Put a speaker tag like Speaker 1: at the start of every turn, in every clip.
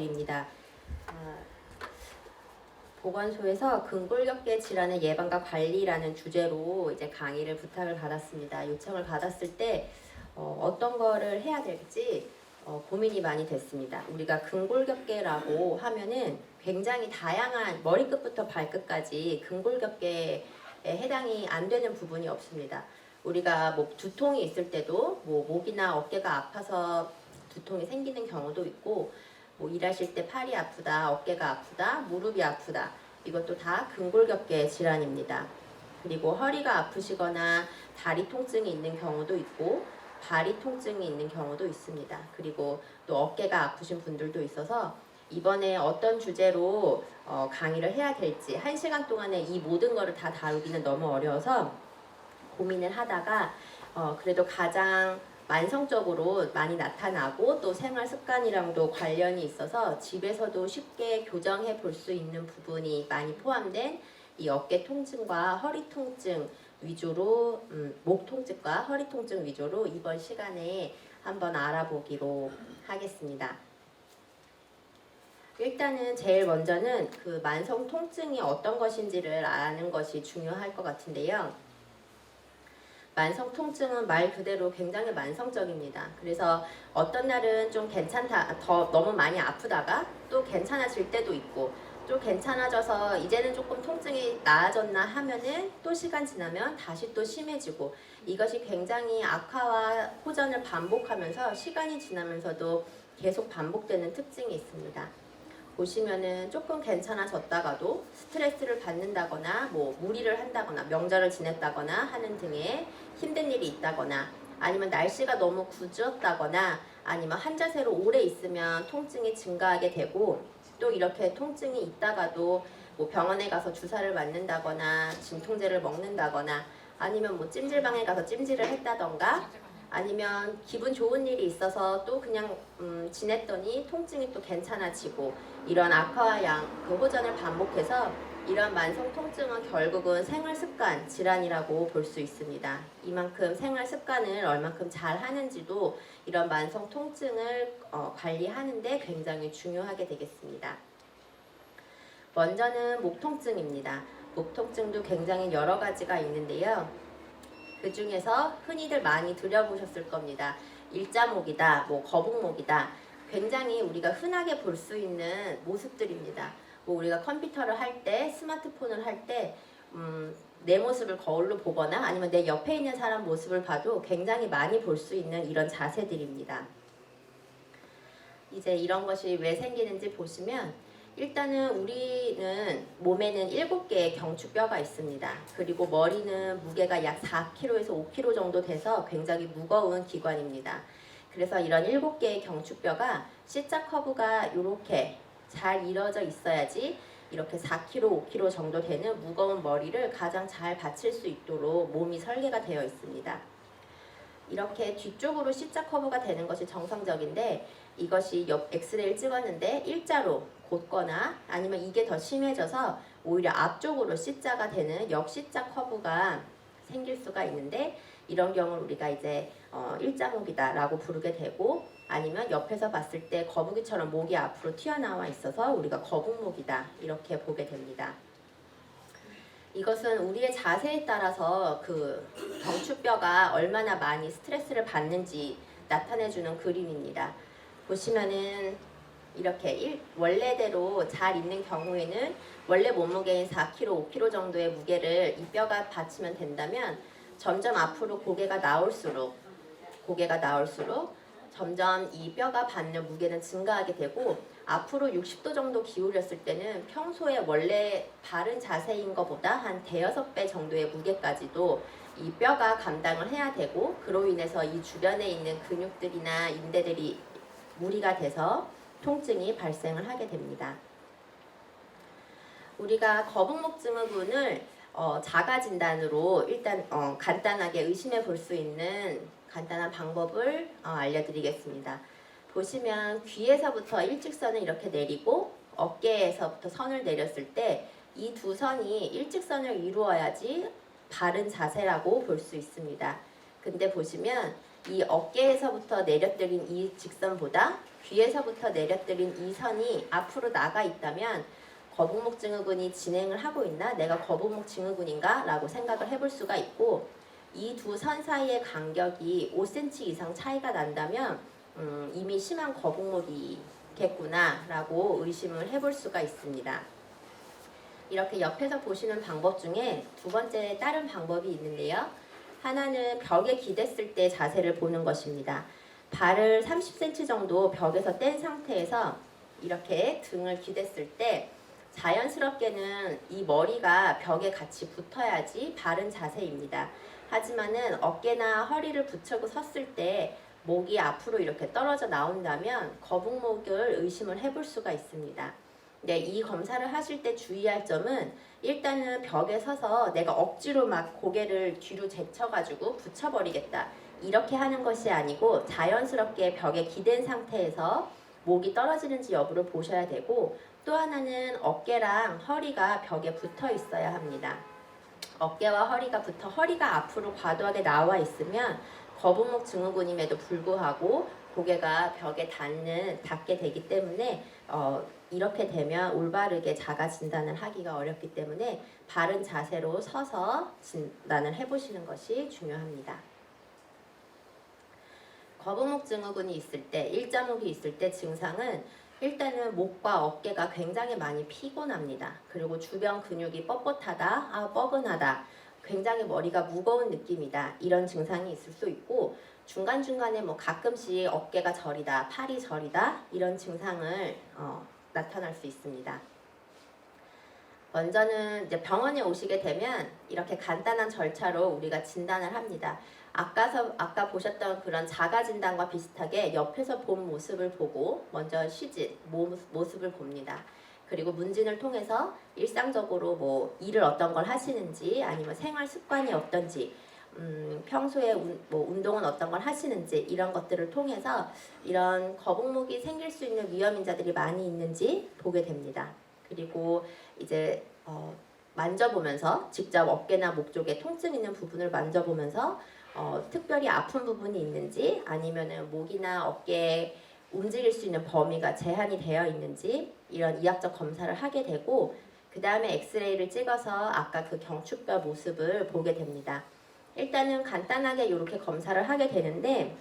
Speaker 1: 인사드립니다. 보건소에서 근골격계 질환의 예방과 관리라는 주제로 이제 강의를 부탁을 받았습니다. 요청을 받았을 때 어떤 거를 해야 될지 고민이 많이 됐습니다. 우리가 근골격계라고 하면은 굉장히 다양한 머리끝부터 발끝까지 근골격계에 해당이 안 되는 부분이 없습니다. 우리가 뭐 두통이 있을 때도 뭐 목이나 어깨가 아파서 두통이 생기는 경우도 있고, 뭐 일하실 때 팔이 아프다, 어깨가 아프다, 무릎이 아프다, 이것도 다 근골격계 질환입니다. 그리고 허리가 아프시거나 다리 통증이 있는 경우도 있고, 발이 통증이 있는 경우도 있습니다. 그리고 또 어깨가 아프신 분들도 있어서 이번에 어떤 주제로 강의를 해야 될지, 1시간 동안에 이 모든 거를 다 다루기는 너무 어려워서 고민을 하다가 그래도 가장 만성적으로 많이 나타나고 또 생활 습관이랑도 관련이 있어서 집에서도 쉽게 교정해 볼 수 있는 부분이 많이 포함된 이 어깨 통증과 허리 통증 위주로 목 통증과 허리 통증 위주로 이번 시간에 한번 알아보기로 하겠습니다. 일단은 제일 먼저는 그 만성 통증이 어떤 것인지를 아는 것이 중요할 것 같은데요. 만성 통증은 말 그대로 굉장히 만성적입니다. 그래서 어떤 날은 좀 괜찮다, 너무 많이 아프다가 또 괜찮아질 때도 있고, 또 괜찮아져서 이제는 조금 통증이 나아졌나 하면은 또 시간 지나면 다시 또 심해지고, 이것이 굉장히 악화와 호전을 반복하면서 시간이 지나면서도 계속 반복되는 특징이 있습니다. 보시면은 조금 괜찮아졌다가도 스트레스를 받는다거나 뭐 무리를 한다거나 명절을 지냈다거나 하는 등의 힘든 일이 있다거나, 아니면 날씨가 너무 굳었다거나, 아니면 한 자세로 오래 있으면 통증이 증가하게 되고, 또 이렇게 통증이 있다가도 뭐 병원에 가서 주사를 맞는다거나 진통제를 먹는다거나, 아니면 뭐 찜질방에 가서 찜질을 했다던가, 아니면 기분 좋은 일이 있어서 또 그냥 지냈더니 통증이 또 괜찮아지고, 이런 악화와 그 호전을 반복해서 이런 만성 통증은 결국은 생활습관 질환이라고 볼 수 있습니다. 이만큼 생활습관을 얼만큼 잘 하는지도 이런 만성 통증을 관리하는데 굉장히 중요하게 되겠습니다. 먼저는 목 통증입니다. 목 통증도 굉장히 여러 가지가 있는데요. 그 중에서 흔히들 많이 들여보셨을 겁니다. 일자목이다, 뭐 거북목이다. 굉장히 우리가 흔하게 볼 수 있는 모습들입니다. 뭐 우리가 컴퓨터를 할 때, 스마트폰을 할 때, 내 모습을 거울로 보거나 아니면 내 옆에 있는 사람 모습을 봐도 굉장히 많이 볼 수 있는 이런 자세들입니다. 이제 이런 것이 왜 생기는지 보시면, 일단은 우리는 몸에는 7개의 경추뼈가 있습니다. 그리고 머리는 무게가 약 4kg에서 5kg 정도 돼서 굉장히 무거운 기관입니다. 그래서 이런 7개의 경추뼈가 C자 커브가 이렇게 잘 이루어져 있어야지 이렇게 4kg, 5kg 정도 되는 무거운 머리를 가장 잘 받칠 수 있도록 몸이 설계가 되어 있습니다. 이렇게 뒤쪽으로 C자 커브가 되는 것이 정상적인데, 이것이 옆 엑스레이를 찍었는데 일자로 곧거나 아니면 이게 더 심해져서 오히려 앞쪽으로 C자가 되는 역C자 커브가 생길 수가 있는데, 이런 경우를 우리가 이제 일자목이다 라고 부르게 되고, 아니면 옆에서 봤을 때 거북이처럼 목이 앞으로 튀어나와 있어서 우리가 거북목이다 이렇게 보게 됩니다. 이것은 우리의 자세에 따라서 그 경추뼈가 얼마나 많이 스트레스를 받는지 나타내주는 그림입니다. 보시면은 이렇게 원래대로 잘 있는 경우에는 원래 몸무게인 4kg, 5kg 정도의 무게를 이 뼈가 받치면 된다면, 점점 앞으로 고개가 나올수록 점점 이 뼈가 받는 무게는 증가하게 되고, 앞으로 60도 정도 기울였을 때는 평소에 원래 바른 자세인 것보다 한 대여섯 배 정도의 무게까지도 이 뼈가 감당을 해야 되고, 그로 인해서 이 주변에 있는 근육들이나 인대들이 무리가 돼서 통증이 발생을 하게 됩니다. 우리가 거북목 증후군을 자가 진단으로 일단 간단하게 의심해 볼 수 있는 간단한 방법을 알려드리겠습니다. 보시면 귀에서부터 일직선을 이렇게 내리고 어깨에서부터 선을 내렸을 때 이 두 선이 일직선을 이루어야지 바른 자세라고 볼 수 있습니다. 근데 보시면 이 어깨에서부터 내려뜨린 이 직선보다 귀에서부터 내려뜨린 이 선이 앞으로 나가 있다면 거북목 증후군이 진행을 하고 있나? 내가 거북목 증후군인가? 라고 생각을 해볼 수가 있고, 이 두 선 사이의 간격이 5cm 이상 차이가 난다면 이미 심한 거북목이겠구나 라고 의심을 해볼 수가 있습니다. 이렇게 옆에서 보시는 방법 중에 두 번째 다른 방법이 있는데요. 하나는 벽에 기댔을 때 자세를 보는 것입니다. 발을 30cm 정도 벽에서 뗀 상태에서 이렇게 등을 기댔을 때 자연스럽게는 이 머리가 벽에 같이 붙어야지 바른 자세입니다. 하지만은 어깨나 허리를 붙이고 섰을 때 목이 앞으로 이렇게 떨어져 나온다면 거북목을 의심을 해볼 수가 있습니다. 네, 이 검사를 하실 때 주의할 점은 일단은 벽에 서서 내가 억지로 막 고개를 뒤로 제쳐가지고 붙여버리겠다 이렇게 하는 것이 아니고 자연스럽게 벽에 기댄 상태에서 목이 떨어지는지 여부를 보셔야 되고, 또 하나는 어깨랑 허리가 벽에 붙어 있어야 합니다. 어깨와 허리가 붙어 허리가 앞으로 과도하게 나와 있으면 거북목 증후군임에도 불구하고 고개가 벽에 닿게 되기 때문에 이렇게 되면 올바르게 자가 진단을 하기가 어렵기 때문에 바른 자세로 서서 진단을 해보시는 것이 중요합니다. 거북목 증후군이 있을 때, 일자목이 있을 때 증상은 일단은 목과 어깨가 굉장히 많이 피곤합니다. 그리고 주변 근육이 뻣뻣하다, 뻐근하다, 굉장히 머리가 무거운 느낌이다, 이런 증상이 있을 수 있고, 중간중간에 뭐 가끔씩 어깨가 저리다, 팔이 저리다, 이런 증상을 나타날 수 있습니다. 먼저는 이제 병원에 오시게 되면 이렇게 간단한 절차로 우리가 진단을 합니다. 아까 보셨던 그런 자가 진단과 비슷하게 옆에서 본 모습을 보고 먼저 시진, 모습을 봅니다. 그리고 문진을 통해서 일상적으로 뭐 일을 어떤 걸 하시는지, 아니면 생활 습관이 어떤지, 평소에 운동은 어떤 걸 하시는지, 이런 것들을 통해서 이런 거북목이 생길 수 있는 위험인자들이 많이 있는지 보게 됩니다. 그리고 이제 만져보면서 직접 어깨나 목 쪽에 통증 있는 부분을 만져보면서 특별히 아픈 부분이 있는지, 아니면은 목이나 어깨에 움직일 수 있는 범위가 제한이 되어 있는지, 이런 이학적 검사를 하게 되고, 그 다음에 엑스레이를 찍어서 아까 그 경추뼈 모습을 보게 됩니다. 일단은 간단하게 이렇게 검사를 하게 되는데,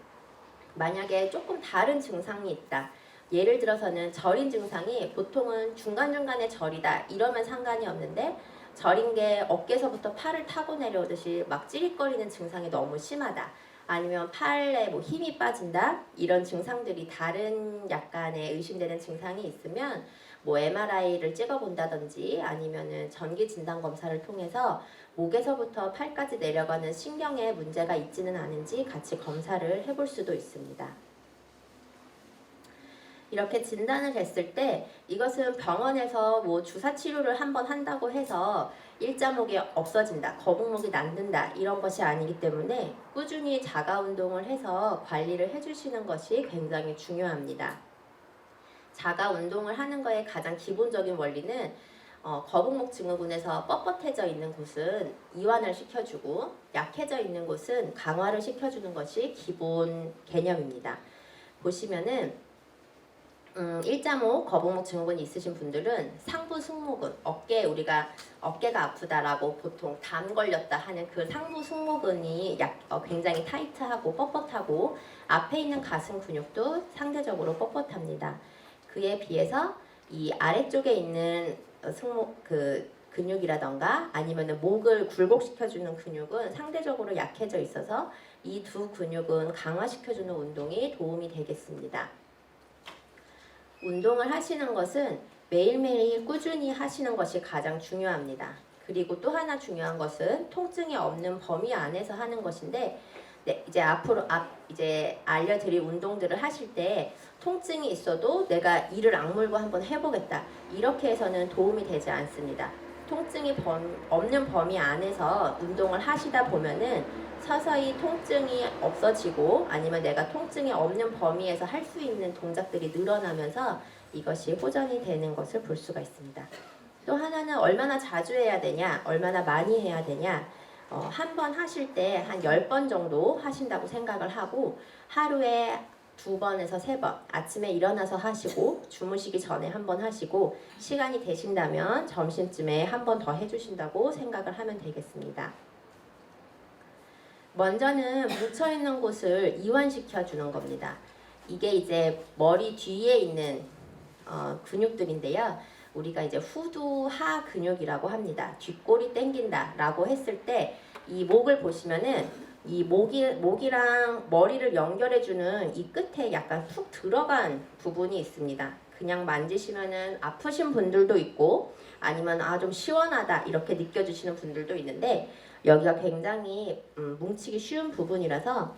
Speaker 1: 만약에 조금 다른 증상이 있다, 예를 들어서는 저린 증상이 보통은 중간중간에 저리다 이러면 상관이 없는데, 저린 게 어깨서부터 팔을 타고 내려오듯이 막 찌릿거리는 증상이 너무 심하다, 아니면 팔에 뭐 힘이 빠진다, 이런 증상들이 다른 약간의 의심되는 증상이 있으면 뭐 MRI를 찍어본다든지 아니면은 전기 진단 검사를 통해서 목에서부터 팔까지 내려가는 신경에 문제가 있지는 않은지 같이 검사를 해볼 수도 있습니다. 이렇게 진단을 했을 때 이것은 병원에서 뭐 주사 치료를 한번 한다고 해서 일자목이 없어진다, 거북목이 낫는다, 이런 것이 아니기 때문에 꾸준히 자가 운동을 해서 관리를 해주시는 것이 굉장히 중요합니다. 자가 운동을 하는 거의 가장 기본적인 원리는 거북목 증후군에서 뻣뻣해져 있는 곳은 이완을 시켜주고, 약해져 있는 곳은 강화를 시켜주는 것이 기본 개념입니다. 보시면은 일자목, 거북목 증후군이 있으신 분들은 상부 승모근, 우리가 어깨가 아프다라고 보통 담 걸렸다 하는 그 상부 승모근이 굉장히 타이트하고 뻣뻣하고, 앞에 있는 가슴 근육도 상대적으로 뻣뻣합니다. 그에 비해서 이 아래쪽에 있는 근육이라던가 아니면 목을 굴곡시켜주는 근육은 상대적으로 약해져 있어서 이 두 근육은 강화시켜주는 운동이 도움이 되겠습니다. 운동을 하시는 것은 매일매일 꾸준히 하시는 것이 가장 중요합니다. 그리고 또 하나 중요한 것은 통증이 없는 범위 안에서 하는 것인데, 네, 이제 알려드릴 운동들을 하실 때 통증이 있어도 내가 이를 악물고 한번 해보겠다, 이렇게 해서는 도움이 되지 않습니다. 통증이 없는 범위 안에서 운동을 하시다 보면은 서서히 통증이 없어지고, 아니면 내가 통증이 없는 범위에서 할 수 있는 동작들이 늘어나면서 이것이 호전이 되는 것을 볼 수가 있습니다. 또 하나는 얼마나 자주 해야 되냐, 얼마나 많이 해야 되냐. 한 번 하실 때 한 10번 정도 하신다고 생각을 하고 하루에 2번에서 3번 아침에 일어나서 하시고 주무시기 전에 한 번 하시고 시간이 되신다면 점심쯤에 한 번 더 해주신다고 생각을 하면 되겠습니다. 먼저는 묻혀있는 곳을 이완시켜 주는 겁니다. 이게 이제 머리 뒤에 있는 근육들인데요. 우리가 이제 후두하 근육이라고 합니다. 뒷골이 당긴다 라고 했을 때 이 목을 보시면은 이 목이랑 머리를 연결해주는 이 끝에 약간 툭 들어간 부분이 있습니다. 그냥 만지시면은 아프신 분들도 있고 아니면 좀 시원하다 이렇게 느껴지시는 분들도 있는데 여기가 굉장히 뭉치기 쉬운 부분이라서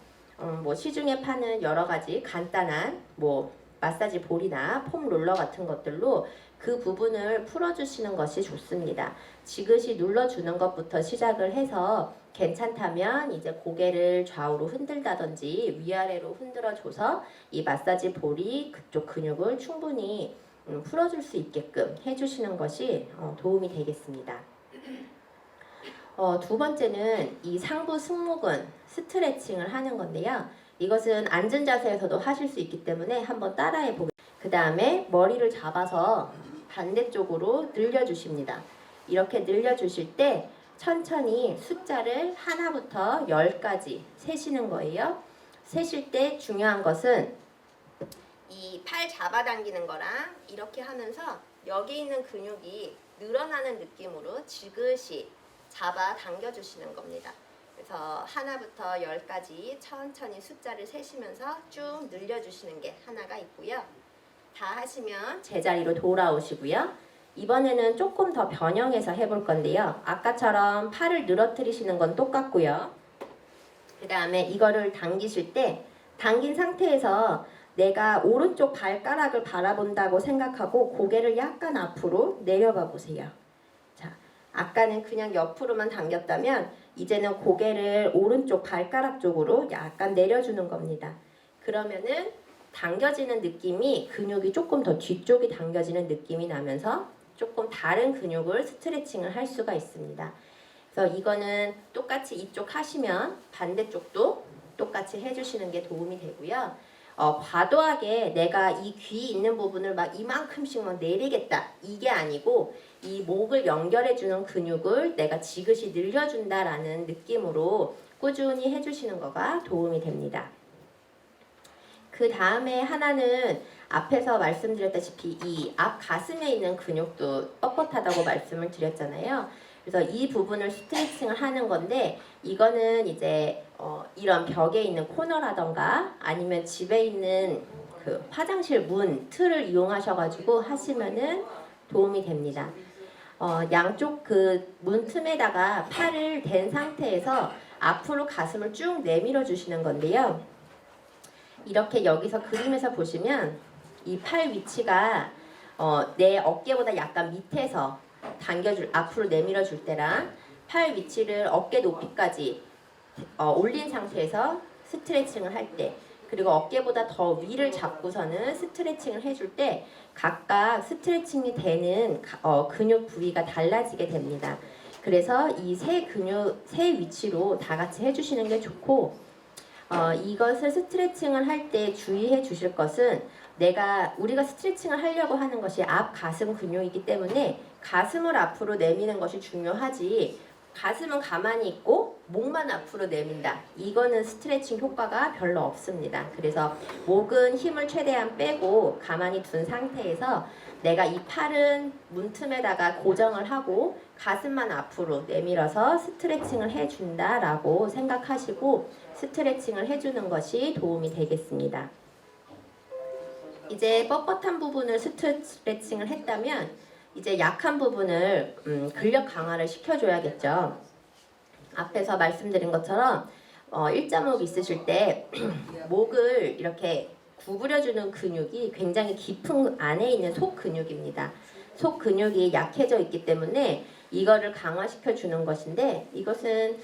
Speaker 1: 뭐 시중에 파는 여러 가지 간단한 뭐 마사지 볼이나 폼 롤러 같은 것들로 그 부분을 풀어주시는 것이 좋습니다. 지그시 눌러주는 것부터 시작을 해서 괜찮다면 이제 고개를 좌우로 흔들다든지 위아래로 흔들어줘서 이 마사지 볼이 그쪽 근육을 충분히 풀어줄 수 있게끔 해주시는 것이 도움이 되겠습니다. 두 번째는 이 상부 승모근 스트레칭을 하는 건데요. 이것은 앉은 자세에서도 하실 수 있기 때문에 한번 따라해 보겠습니다. 그 다음에 머리를 잡아서 반대쪽으로 늘려주십니다. 이렇게 늘려주실 때 천천히 숫자를 하나부터 10까지 세시는 거예요. 세실 때 중요한 것은 이 팔 잡아당기는 거랑 이렇게 하면서 여기 있는 근육이 늘어나는 느낌으로 지그시 잡아 당겨주시는 겁니다. 그래서 하나부터 10까지 천천히 숫자를 세시면서 쭉 늘려주시는 게 하나가 있고요. 다 하시면 제자리로 돌아오시고요. 이번에는 조금 더 변형해서 해볼 건데요. 아까처럼 팔을 늘어뜨리시는 건 똑같고요. 그 다음에 이거를 당기실 때 당긴 상태에서 내가 오른쪽 발가락을 바라본다고 생각하고 고개를 약간 앞으로 내려봐 보세요. 자, 아까는 그냥 옆으로만 당겼다면 이제는 고개를 오른쪽 발가락 쪽으로 약간 내려주는 겁니다. 그러면은 당겨지는 느낌이 근육이 조금 더 뒤쪽이 당겨지는 느낌이 나면서 조금 다른 근육을 스트레칭을 할 수가 있습니다. 그래서 이거는 똑같이 이쪽 하시면 반대쪽도 똑같이 해주시는 게 도움이 되고요. 과도하게 내가 이 귀 있는 부분을 막 이만큼씩만 내리겠다 이게 아니고 이 목을 연결해주는 근육을 내가 지그시 늘려준다라는 느낌으로 꾸준히 해주시는 거가 도움이 됩니다. 그 다음에 하나는 앞에서 말씀드렸다시피 이 앞 가슴에 있는 근육도 뻣뻣하다고 말씀을 드렸잖아요. 그래서 이 부분을 스트레칭을 하는 건데 이거는 이제 이런 벽에 있는 코너라던가 아니면 집에 있는 그 화장실 문 틀을 이용하셔가지고 하시면은 도움이 됩니다. 양쪽 그 문 틈에다가 팔을 댄 상태에서 앞으로 가슴을 쭉 내밀어 주시는 건데요. 이렇게 여기서 그림에서 보시면 이 팔 위치가 내 어깨보다 약간 밑에서 앞으로 내밀어 줄 때랑 팔 위치를 어깨 높이까지 올린 상태에서 스트레칭을 할 때 그리고 어깨보다 더 위를 잡고서는 스트레칭을 해줄 때 각각 스트레칭이 되는 근육 부위가 달라지게 됩니다. 그래서 이 세 위치로 다 같이 해주시는 게 좋고 이것을 스트레칭을 할 때 주의해 주실 것은 우리가 스트레칭을 하려고 하는 것이 앞 가슴 근육이기 때문에 가슴을 앞으로 내미는 것이 중요하지 가슴은 가만히 있고 목만 앞으로 내민다. 이거는 스트레칭 효과가 별로 없습니다. 그래서 목은 힘을 최대한 빼고 가만히 둔 상태에서 내가 이 팔은 문틈에다가 고정을 하고 가슴만 앞으로 내밀어서 스트레칭을 해준다라고 생각하시고 스트레칭을 해주는 것이 도움이 되겠습니다. 이제 뻣뻣한 부분을 스트레칭을 했다면 이제 약한 부분을 근력 강화를 시켜줘야겠죠. 앞에서 말씀드린 것처럼 일자목 있으실 때 목을 이렇게 구부려주는 근육이 굉장히 깊은 안에 있는 속 근육입니다. 속 근육이 약해져 있기 때문에 이거를 강화시켜 주는 것인데 이것은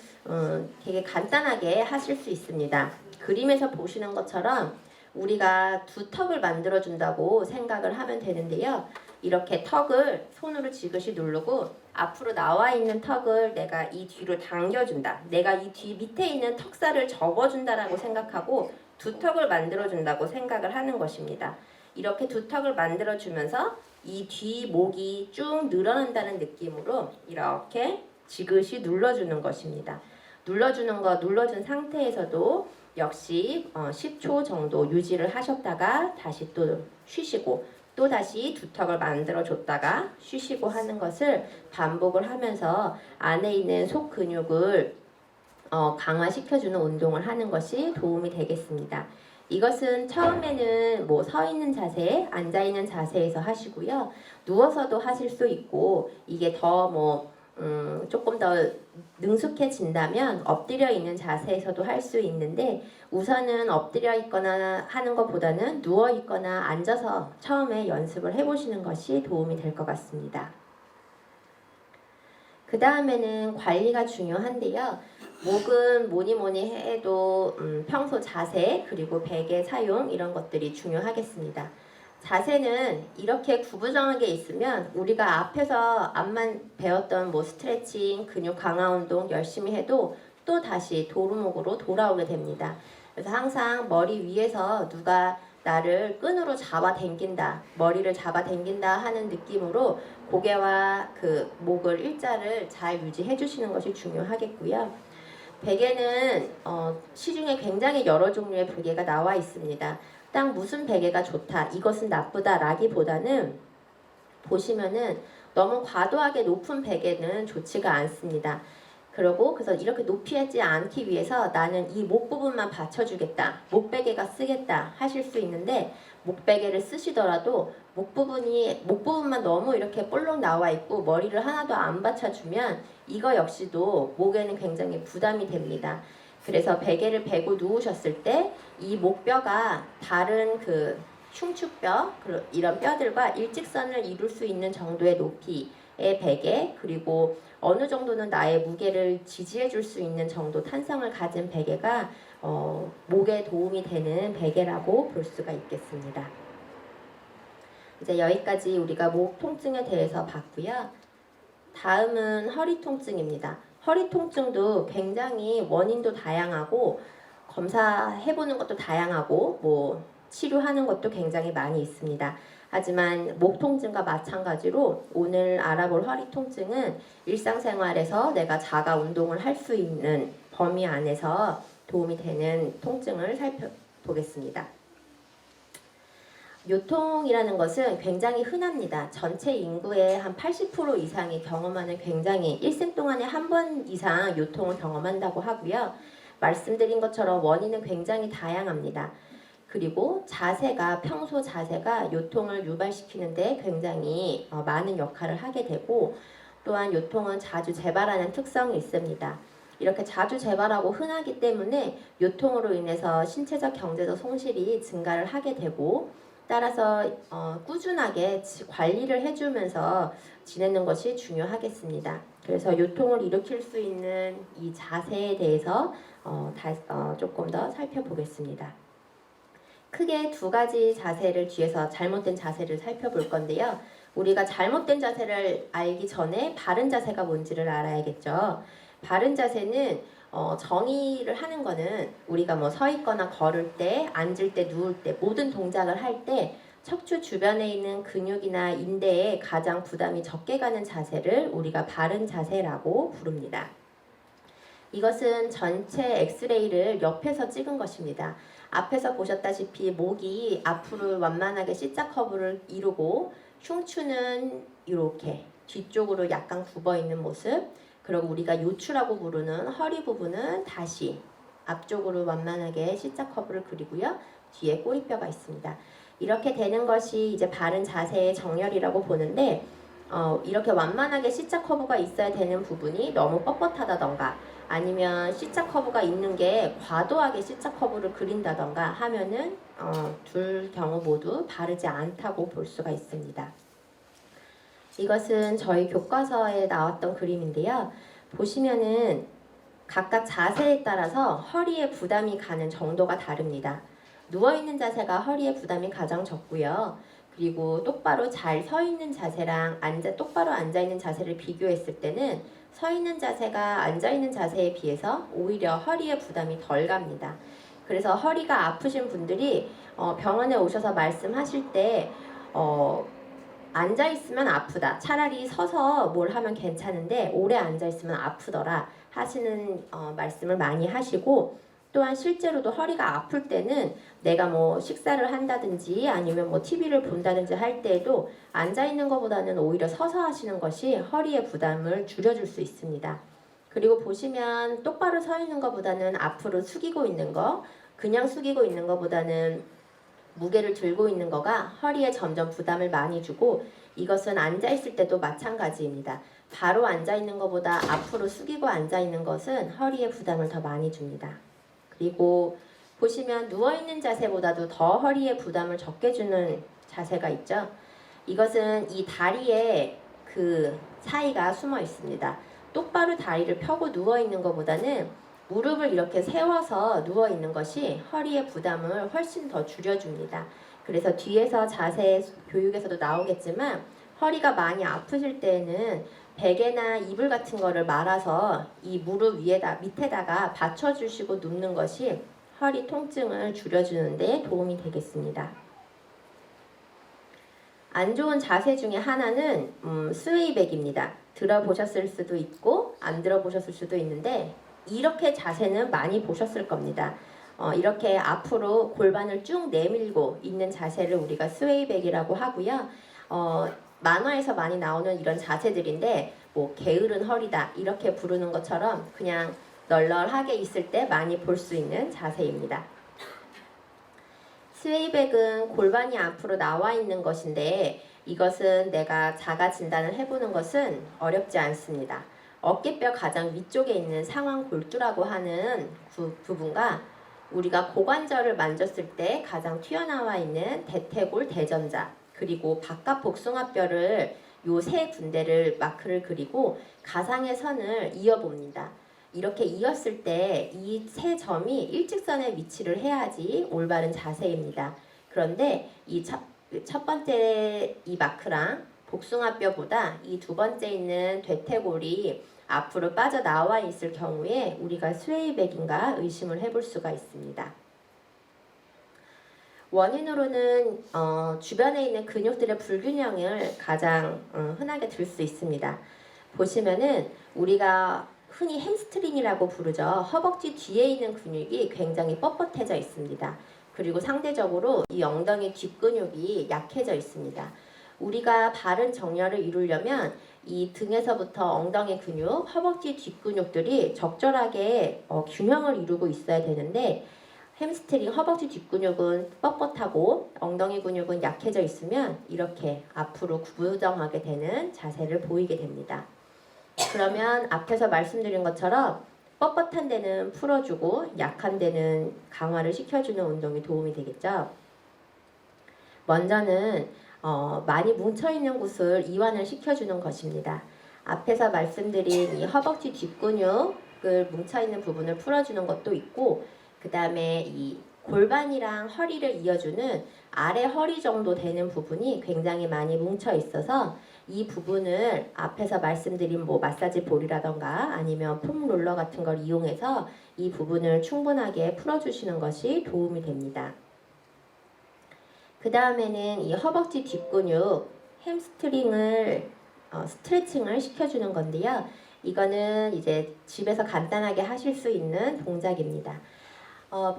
Speaker 1: 되게 간단하게 하실 수 있습니다. 그림에서 보시는 것처럼 우리가 두 턱을 만들어 준다고 생각을 하면 되는데요. 이렇게 턱을 손으로 지그시 누르고 앞으로 나와 있는 턱을 내가 이 뒤로 당겨준다. 내가 이 뒤 밑에 있는 턱살을 접어준다라고 생각하고 두 턱을 만들어준다고 생각을 하는 것입니다. 이렇게 두 턱을 만들어주면서 이 뒤 목이 쭉 늘어난다는 느낌으로 이렇게 지그시 눌러주는 것입니다. 눌러준 상태에서도 역시 10초 정도 유지를 하셨다가 다시 또 쉬시고 또 다시 두 턱을 만들어 줬다가 쉬시고 하는 것을 반복을 하면서 안에 있는 속 근육을 강화시켜주는 운동을 하는 것이 도움이 되겠습니다. 이것은 처음에는 뭐 서 있는 자세, 앉아 있는 자세에서 하시고요. 누워서도 하실 수 있고 이게 더 조금 더 능숙해진다면 엎드려 있는 자세에서도 할 수 있는데 우선은 엎드려 있거나 하는 것보다는 누워 있거나 앉아서 처음에 연습을 해보시는 것이 도움이 될 것 같습니다. 그 다음에는 관리가 중요한데요. 목은 뭐니 해도 평소 자세 그리고 베개 사용 이런 것들이 중요하겠습니다. 자세는 이렇게 구부정하게 있으면 우리가 앞에서 앞만 배웠던 스트레칭, 근육 강화 운동 열심히 해도 또 다시 도루묵으로 돌아오게 됩니다. 그래서 항상 머리 위에서 누가 나를 끈으로 잡아 당긴다, 머리를 잡아 당긴다 하는 느낌으로 고개와 그 목을 일자를 잘 유지해 주시는 것이 중요하겠고요. 베개는 시중에 굉장히 여러 종류의 베개가 나와 있습니다. 딱 무슨 베개가 좋다, 이것은 나쁘다 라기보다는 보시면은 너무 과도하게 높은 베개는 좋지가 않습니다. 그래서 이렇게 높이 하지 않기 위해서 나는 이 목 부분만 받쳐주겠다, 목베개가 쓰겠다 하실 수 있는데 목베개를 쓰시더라도 목 부분만 너무 이렇게 볼록 나와 있고 머리를 하나도 안 받쳐주면 이거 역시도 목에는 굉장히 부담이 됩니다. 그래서 베개를 베고 누우셨을 때 이 목뼈가 다른 그 흉추뼈 이런 뼈들과 일직선을 이룰 수 있는 정도의 높이의 베개, 그리고 어느 정도는 나의 무게를 지지해 줄 수 있는 정도 탄성을 가진 베개가 목에 도움이 되는 베개라고 볼 수가 있겠습니다. 이제 여기까지 우리가 목 통증에 대해서 봤고요. 다음은 허리 통증입니다. 허리 통증도 굉장히 원인도 다양하고 검사해보는 것도 다양하고 치료하는 것도 굉장히 많이 있습니다. 하지만 목 통증과 마찬가지로 오늘 알아볼 허리 통증은 일상생활에서 내가 자가 운동을 할 수 있는 범위 안에서 도움이 되는 통증을 살펴보겠습니다. 요통이라는 것은 굉장히 흔합니다. 전체 인구의 한 80% 이상이 경험하는, 굉장히 일생 동안에 한 번 이상 요통을 경험한다고 하고요. 말씀드린 것처럼 원인은 굉장히 다양합니다. 그리고 평소 자세가 요통을 유발시키는데 굉장히 많은 역할을 하게 되고, 또한 요통은 자주 재발하는 특성이 있습니다. 이렇게 자주 재발하고 흔하기 때문에 요통으로 인해서 신체적 경제적 손실이 증가를 하게 되고, 따라서 꾸준하게 관리를 해주면서 지내는 것이 중요하겠습니다. 그래서 요통을 일으킬 수 있는 이 자세에 대해서 조금 더 살펴보겠습니다. 크게 두 가지 자세를 뒤에서 잘못된 자세를 살펴볼 건데요. 우리가 잘못된 자세를 알기 전에 바른 자세가 뭔지를 알아야겠죠. 바른 자세는 정의를 하는 거는 우리가 서 있거나 걸을 때, 앉을 때, 누울 때 모든 동작을 할 때 척추 주변에 있는 근육이나 인대에 가장 부담이 적게 가는 자세를 우리가 바른 자세라고 부릅니다. 이것은 전체 엑스레이를 옆에서 찍은 것입니다. 앞에서 보셨다시피 목이 앞으로 완만하게 C자 커브를 이루고 흉추는 이렇게 뒤쪽으로 약간 굽어 있는 모습, 그리고 우리가 요추라고 부르는 허리 부분은 다시 앞쪽으로 완만하게 C자 커브를 그리고요. 뒤에 꼬리뼈가 있습니다. 이렇게 되는 것이 이제 바른 자세의 정렬이라고 보는데, 이렇게 완만하게 C자 커브가 있어야 되는 부분이 너무 뻣뻣하다던가 아니면 C자 커브가 있는 게 과도하게 C자 커브를 그린다던가 하면은 둘 경우 모두 바르지 않다고 볼 수가 있습니다. 이것은 저희 교과서에 나왔던 그림인데요. 보시면은 각각 자세에 따라서 허리에 부담이 가는 정도가 다릅니다. 누워있는 자세가 허리에 부담이 가장 적고요. 그리고 똑바로 잘 서 있는 자세랑 똑바로 앉아있는 자세를 비교했을 때는 서 있는 자세가 앉아있는 자세에 비해서 오히려 허리에 부담이 덜 갑니다. 그래서 허리가 아프신 분들이 병원에 오셔서 말씀하실 때 앉아있으면 아프다. 차라리 서서 뭘 하면 괜찮은데 오래 앉아있으면 아프더라 하시는 말씀을 많이 하시고, 또한 실제로도 허리가 아플 때는 내가 뭐 식사를 한다든지 아니면 뭐 TV를 본다든지 할 때에도 앉아있는 것보다는 오히려 서서 하시는 것이 허리의 부담을 줄여줄 수 있습니다. 그리고 보시면 똑바로 서 있는 것보다는 앞으로 숙이고 있는 거, 그냥 숙이고 있는 것보다는 무게를 들고 있는 거가 허리에 점점 부담을 많이 주고, 이것은 앉아있을 때도 마찬가지입니다. 바로 앉아있는 것보다 앞으로 숙이고 앉아있는 것은 허리에 부담을 더 많이 줍니다. 그리고 보시면 누워있는 자세보다도 더 허리에 부담을 적게 주는 자세가 있죠. 이것은 이 다리에 그 사이가 숨어 있습니다. 똑바로 다리를 펴고 누워있는 것보다는 무릎을 이렇게 세워서 누워있는 것이 허리의 부담을 훨씬 더 줄여줍니다. 그래서 뒤에서 자세 교육에서도 나오겠지만 허리가 많이 아프실 때에는 베개나 이불 같은 거를 말아서 이 무릎 밑에다가 받쳐주시고 눕는 것이 허리 통증을 줄여주는 데 도움이 되겠습니다. 안 좋은 자세 중에 하나는 스웨이백입니다. 들어보셨을 수도 있고 안 들어보셨을 수도 있는데, 이렇게 자세는 많이 보셨을 겁니다. 이렇게 앞으로 골반을 쭉 내밀고 있는 자세를 우리가 스웨이백이라고 하고요. 만화에서 많이 나오는 이런 자세들인데 뭐 게으른 허리다 이렇게 부르는 것처럼 그냥 널널하게 있을 때 많이 볼 수 있는 자세입니다. 스웨이백은 골반이 앞으로 나와 있는 것인데, 이것은 내가 자가 진단을 해보는 것은 어렵지 않습니다. 어깨뼈 가장 위쪽에 있는 상완골두라고 하는 부분과 우리가 고관절을 만졌을 때 가장 튀어나와 있는 대퇴골 대전자, 그리고 바깥 복숭아뼈를 요 세 군데를 마크를 그리고 가상의 선을 이어봅니다. 이렇게 이었을 때 이 세 점이 일직선에 위치를 해야지 올바른 자세입니다. 그런데 이 첫 번째 이 마크랑 복숭아뼈보다 이 두 번째 있는 대퇴골이 앞으로 빠져나와 있을 경우에 우리가 스웨이백인가 의심을 해볼 수가 있습니다. 원인으로는 주변에 있는 근육들의 불균형을 가장 흔하게 들 수 있습니다. 보시면은 우리가 흔히 햄스트링이라고 부르죠. 허벅지 뒤에 있는 근육이 굉장히 뻣뻣해져 있습니다. 그리고 상대적으로 이 엉덩이 뒷근육이 약해져 있습니다. 우리가 바른 정렬을 이루려면 이 등에서부터 엉덩이 근육, 허벅지 뒷근육들이 적절하게 균형을 이루고 있어야 되는데, 햄스트링 허벅지 뒷근육은 뻣뻣하고 엉덩이 근육은 약해져 있으면 이렇게 앞으로 구부정하게 되는 자세를 보이게 됩니다. 그러면 앞에서 말씀드린 것처럼 뻣뻣한 데는 풀어주고 약한 데는 강화를 시켜주는 운동이 도움이 되겠죠. 먼저는 많이 뭉쳐있는 곳을 이완을 시켜주는 것입니다. 앞에서 말씀드린 이 허벅지 뒷근육을 뭉쳐있는 부분을 풀어주는 것도 있고, 그 다음에 이 골반이랑 허리를 이어주는 아래 허리 정도 되는 부분이 굉장히 많이 뭉쳐 있어서 이 부분을 앞에서 말씀드린 뭐 마사지 볼이라던가 아니면 폼 롤러 같은 걸 이용해서 이 부분을 충분하게 풀어주시는 것이 도움이 됩니다. 그 다음에는 이 허벅지 뒷근육 햄스트링을 스트레칭을 시켜주는 건데요. 이거는 이제 집에서 간단하게 하실 수 있는 동작입니다.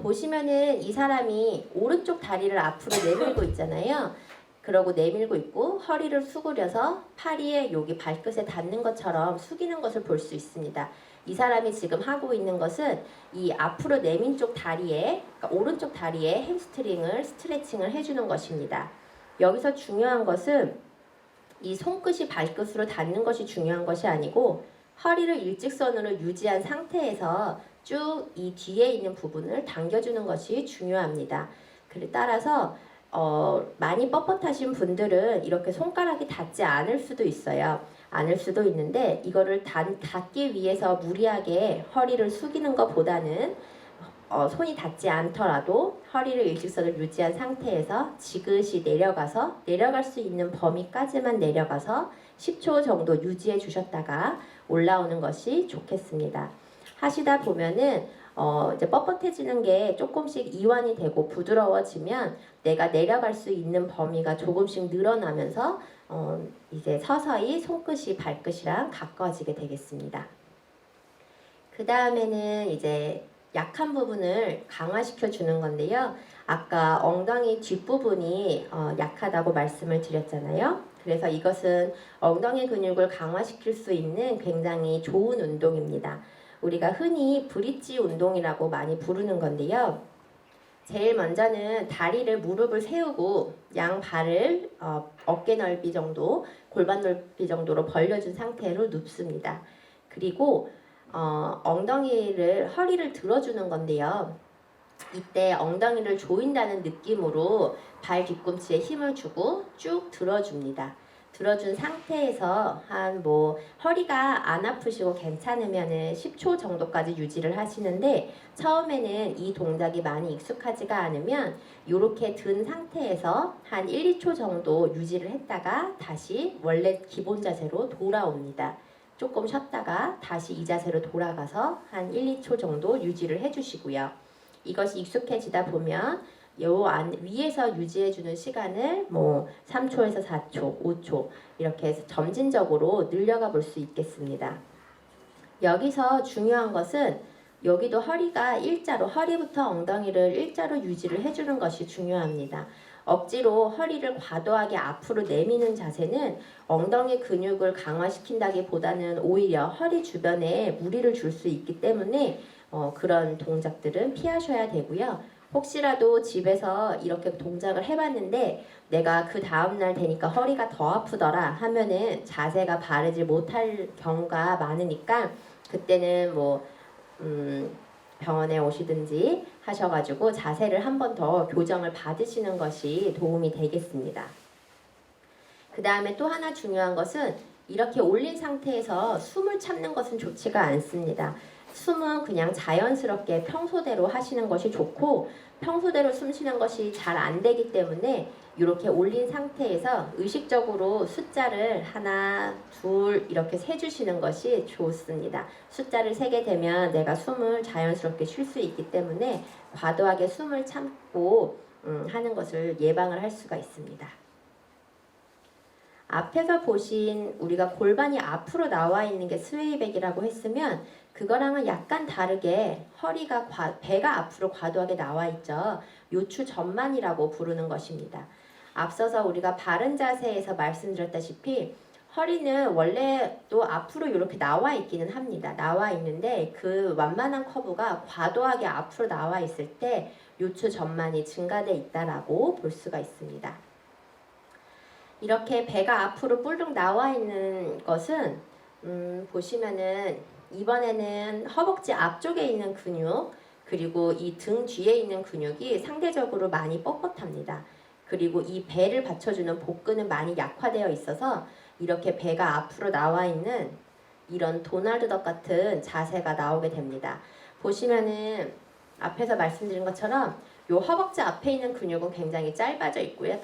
Speaker 1: 보시면은 이 사람이 오른쪽 다리를 앞으로 내밀고 있잖아요. 그러고 내밀고 있고 허리를 수그려서 팔이 여기 발끝에 닿는 것처럼 숙이는 것을 볼 수 있습니다. 이 사람이 지금 하고 있는 것은 이 앞으로 내민 쪽 다리에, 그러니까 오른쪽 다리에 햄스트링을 스트레칭을 해주는 것입니다. 여기서 중요한 것은 이 손끝이 발끝으로 닿는 것이 중요한 것이 아니고 허리를 일직선으로 유지한 상태에서 쭉 이 뒤에 있는 부분을 당겨주는 것이 중요합니다. 따라서 많이 뻣뻣하신 분들은 이렇게 손가락이 닿지 않을 수도 있어요. 않을 수도 있는데 이거를 닿기 위해서 무리하게 허리를 숙이는 것보다는 손이 닿지 않더라도 허리를 일직선을 유지한 상태에서 지그시 내려가서 내려갈 수 있는 범위까지만 내려가서 10초 정도 유지해 주셨다가 올라오는 것이 좋겠습니다. 하시다 보면은 이제 뻣뻣해지는 게 조금씩 이완이 되고 부드러워지면 내가 내려갈 수 있는 범위가 조금씩 늘어나면서 이제 서서히 손끝이 발끝이랑 가까워지게 되겠습니다. 그 다음에는 이제 약한 부분을 강화시켜 주는 건데요. 아까 엉덩이 뒷부분이 약하다고 말씀을 드렸잖아요. 그래서 이것은 엉덩이 근육을 강화시킬 수 있는 굉장히 좋은 운동입니다. 우리가 흔히 브릿지 운동이라고 많이 부르는 건데요. 제일 먼저는 다리를 무릎을 세우고 양 발을 어깨 넓이 정도, 골반 넓이 정도로 벌려준 상태로 눕습니다. 그리고 엉덩이를 허리를 들어주는 건데요. 이때 엉덩이를 조인다는 느낌으로 발 뒤꿈치에 힘을 주고 쭉 들어줍니다. 들어준 상태에서 한 허리가 안 아프시고 괜찮으면은 10초 정도까지 유지를 하시는데 처음에는 이 동작이 많이 익숙하지가 않으면 이렇게 든 상태에서 한 1, 2초 정도 유지를 했다가 다시 원래 기본 자세로 돌아옵니다. 조금 쉬었다가 다시 이 자세로 돌아가서 한 1, 2초 정도 유지를 해주시고요. 이것이 익숙해지다 보면 위에서 유지해주는 시간을 3초에서 4초, 5초 이렇게 해서 점진적으로 늘려가 볼 수 있겠습니다. 여기서 중요한 것은 여기도 허리가 일자로, 허리부터 엉덩이를 일자로 유지를 해주는 것이 중요합니다. 억지로 허리를 과도하게 앞으로 내미는 자세는 엉덩이 근육을 강화시킨다기보다는 오히려 허리 주변에 무리를 줄 수 있기 때문에 그런 동작들은 피하셔야 되고요. 혹시라도 집에서 이렇게 동작을 해봤는데 내가 그 다음날 되니까 허리가 더 아프더라 하면은 자세가 바르지 못할 경우가 많으니까 그때는 병원에 오시든지 하셔가지고 자세를 한 번 더 교정을 받으시는 것이 도움이 되겠습니다. 그 다음에 또 하나 중요한 것은 이렇게 올린 상태에서 숨을 참는 것은 좋지가 않습니다. 숨은 그냥 자연스럽게 평소대로 하시는 것이 좋고 평소대로 숨 쉬는 것이 잘 안 되기 때문에 이렇게 올린 상태에서 의식적으로 숫자를 하나, 둘 이렇게 세주시는 것이 좋습니다. 숫자를 세게 되면 내가 숨을 자연스럽게 쉴 수 있기 때문에 과도하게 숨을 참고 하는 것을 예방을 할 수가 있습니다. 앞에서 보신 우리가 골반이 앞으로 나와 있는 게 스웨이백이라고 했으면 그거랑은 약간 다르게 배가 앞으로 과도하게 나와 있죠. 요추 전만이라고 부르는 것입니다. 앞서서 우리가 바른 자세에서 말씀드렸다시피 허리는 원래 또 앞으로 이렇게 나와 있기는 합니다. 나와 있는데 그 완만한 커브가 과도하게 앞으로 나와 있을 때 요추 전만이 증가돼 있다라고 볼 수가 있습니다. 이렇게 배가 앞으로 뿔룩 나와 있는 것은 보시면은 이번에는 허벅지 앞쪽에 있는 근육 그리고 이 등 뒤에 있는 근육이 상대적으로 많이 뻣뻣합니다. 그리고 이 배를 받쳐주는 복근은 많이 약화되어 있어서 이렇게 배가 앞으로 나와 있는 이런 도날드 덕 같은 자세가 나오게 됩니다. 보시면은 앞에서 말씀드린 것처럼 요 허벅지 앞에 있는 근육은 굉장히 짧아져 있고요.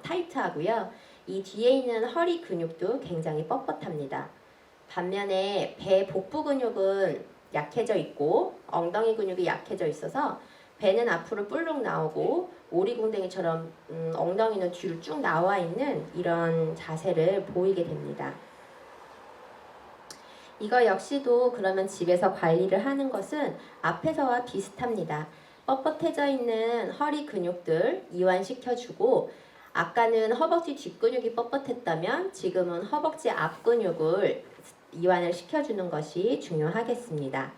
Speaker 1: 타이트하고요. 이 뒤에 있는 허리 근육도 굉장히 뻣뻣합니다. 반면에 배 복부 근육은 약해져 있고 엉덩이 근육이 약해져 있어서 배는 앞으로 뿔룩 나오고 오리궁뎅이처럼 엉덩이는 뒤로 쭉 나와 있는 이런 자세를 보이게 됩니다. 이거 역시도 그러면 집에서 관리를 하는 것은 앞에서와 비슷합니다. 뻣뻣해져 있는 허리 근육들 이완시켜주고 아까는 허벅지 뒷근육이 뻣뻣했다면 지금은 허벅지 앞근육을 이완을 시켜주는 것이 중요하겠습니다.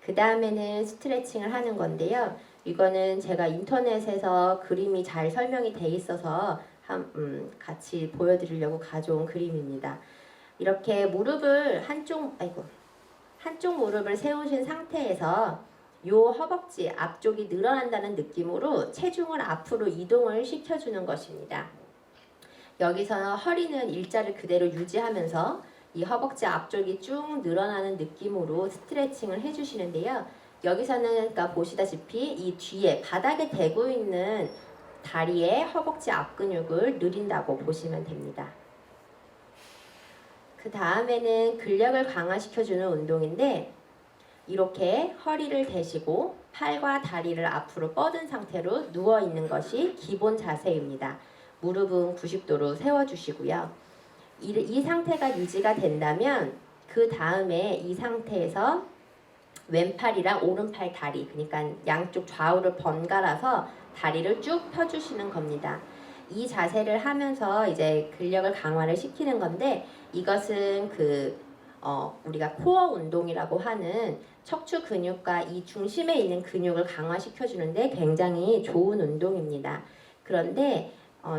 Speaker 1: 그 다음에는 스트레칭을 하는 건데요. 이거는 제가 인터넷에서 그림이 잘 설명이 돼 있어서 같이 보여드리려고 가져온 그림입니다. 이렇게 무릎을 한쪽 무릎을 세우신 상태에서 요 허벅지 앞쪽이 늘어난다는 느낌으로 체중을 앞으로 이동을 시켜주는 것입니다. 여기서 허리는 일자를 그대로 유지하면서 이 허벅지 앞쪽이 쭉 늘어나는 느낌으로 스트레칭을 해주시는데요. 여기서는 그러니까 보시다시피 이 뒤에 바닥에 대고 있는 다리의 허벅지 앞 근육을 늘린다고 보시면 됩니다. 그 다음에는 근력을 강화시켜주는 운동인데 이렇게 허리를 대시고 팔과 다리를 앞으로 뻗은 상태로 누워있는 것이 기본 자세입니다. 무릎은 90도로 세워주시고요. 이 상태가 유지가 된다면 그 다음에 이 상태에서 왼팔이랑 오른팔 다리, 그러니까 양쪽 좌우를 번갈아서 다리를 쭉 펴주시는 겁니다. 이 자세를 하면서 이제 근력을 강화를 시키는 건데 이것은 우리가 코어 운동이라고 하는 척추 근육과 이 중심에 있는 근육을 강화시켜 주는데 굉장히 좋은 운동입니다. 그런데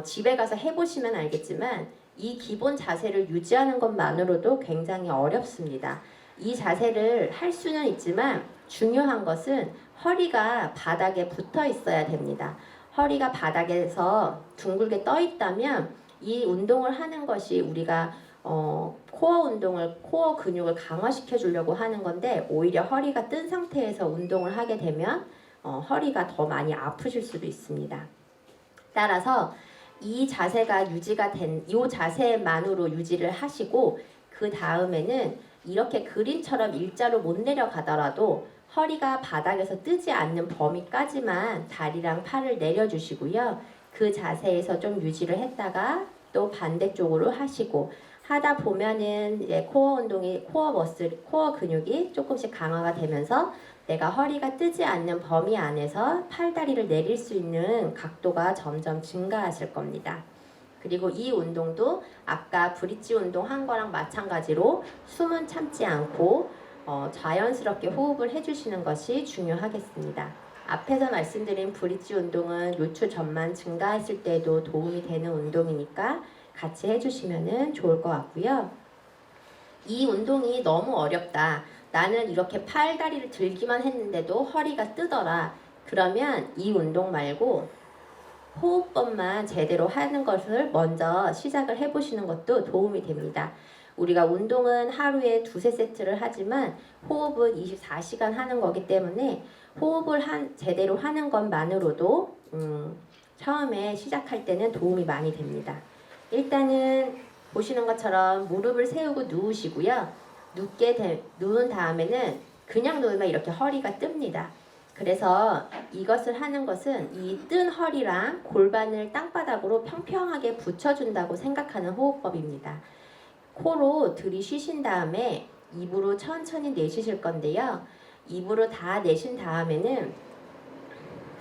Speaker 1: 집에 가서 해보시면 알겠지만 이 기본 자세를 유지하는 것만으로도 굉장히 어렵습니다. 이 자세를 할 수는 있지만 중요한 것은 허리가 바닥에 붙어 있어야 됩니다. 허리가 바닥에서 둥글게 떠 있다면 이 운동을 하는 것이 우리가 코어 근육을 강화시켜 주려고 하는 건데 오히려 허리가 뜬 상태에서 운동을 하게 되면 허리가 더 많이 아프실 수도 있습니다. 따라서 이 자세가 유지가 된 이 자세만으로 유지를 하시고 그 다음에는 이렇게 그림처럼 일자로 못 내려가더라도 허리가 바닥에서 뜨지 않는 범위까지만 다리랑 팔을 내려주시고요. 그 자세에서 좀 유지를 했다가 또 반대쪽으로 하시고 하다 보면은 이제 코어 근육이 조금씩 강화가 되면서 내가 허리가 뜨지 않는 범위 안에서 팔다리를 내릴 수 있는 각도가 점점 증가하실 겁니다. 그리고 이 운동도 아까 브릿지 운동 한 거랑 마찬가지로 숨은 참지 않고 자연스럽게 호흡을 해주시는 것이 중요하겠습니다. 앞에서 말씀드린 브릿지 운동은 요추 전만 증가했을 때도 도움이 되는 운동이니까 같이 해주시면 좋을 것 같고요. 이 운동이 너무 어렵다. 나는 이렇게 팔, 다리를 들기만 했는데도 허리가 뜨더라. 그러면 이 운동 말고 호흡법만 제대로 하는 것을 먼저 시작을 해보시는 것도 도움이 됩니다. 우리가 운동은 하루에 2-3세트를 하지만 호흡은 24시간 하는 거기 때문에 호흡을 제대로 하는 것만으로도 처음에 시작할 때는 도움이 많이 됩니다. 일단은 보시는 것처럼 무릎을 세우고 누우시고요. 누운 다음에는 그냥 누우면 이렇게 허리가 뜹니다. 그래서 이것을 하는 것은 이 뜬 허리랑 골반을 땅바닥으로 평평하게 붙여준다고 생각하는 호흡법입니다. 코로 들이쉬신 다음에 입으로 천천히 내쉬실 건데요. 입으로 다 내신 다음에는